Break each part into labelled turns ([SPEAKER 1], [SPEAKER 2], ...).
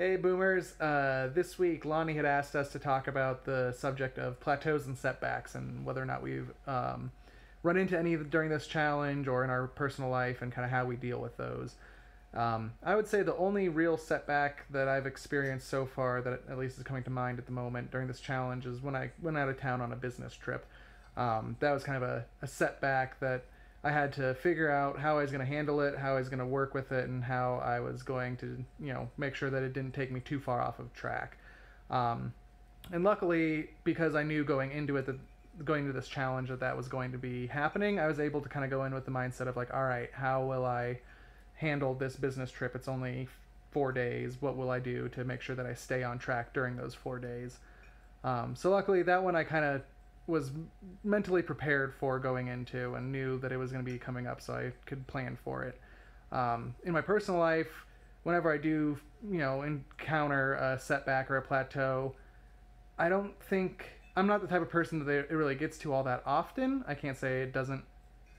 [SPEAKER 1] Hey boomers, this week Lonnie had asked us to talk about the subject of plateaus and setbacks and whether or not we've run into any during this challenge or in our personal life and kind of how we deal with those. I would say the only real setback that I've experienced so far that at least is coming to mind at the moment during this challenge is when I went out of town on a business trip. That was kind of a setback that I had to figure out how I was going to handle it, how I was going to work with it, and how I was going to, make sure that it didn't take me too far off of track. Um, and luckily, because I knew going into this challenge that was going to be happening, I was able to kind of go in with the mindset of like, all right, how will I handle this business trip? It's only 4 days. What will I do to make sure that I stay on track during those 4 days? So luckily, that one I kind of was mentally prepared for going into and knew that it was going to be coming up, so I could plan for it. In my personal life, whenever I do, encounter a setback or a plateau, I don't think I'm not the type of person that it really gets to all that often. I can't say it doesn't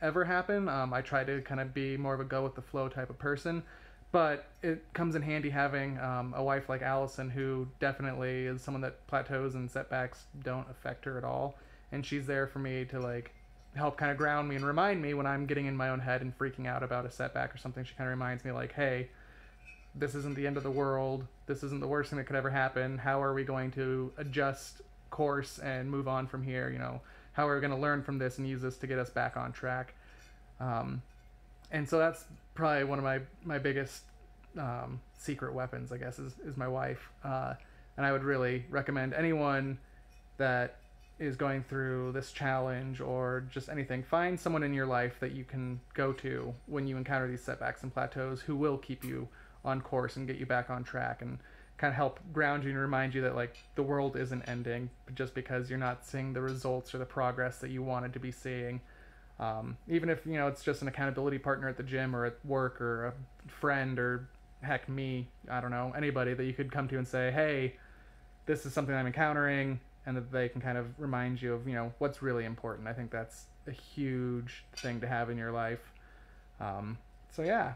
[SPEAKER 1] ever happen. I try to kind of be more of a go with the flow type of person, but it comes in handy having a wife like Allison, who definitely is someone that plateaus and setbacks don't affect her at all, and she's there for me to like help kind of ground me and remind me when I'm getting in my own head and freaking out about a setback or something. She kind of reminds me like, hey, this isn't the end of the world. This isn't the worst thing that could ever happen. How are we going to adjust course and move on from here? How are we going to learn from this and use this to get us back on track? And so that's probably one of my biggest secret weapons, I guess, is my wife. And I would really recommend anyone that is going through this challenge or just anything, find someone in your life that you can go to when you encounter these setbacks and plateaus who will keep you on course and get you back on track and kind of help ground you and remind you that like the world isn't ending just because you're not seeing the results or the progress that you wanted to be seeing. Even if it's just an accountability partner at the gym or at work or a friend or heck me, I don't know, anybody that you could come to and say, hey, this is something I'm encountering, and that they can kind of remind you of what's really important. I think that's a huge thing to have in your life. So yeah,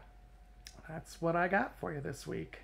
[SPEAKER 1] that's what I got for you this week.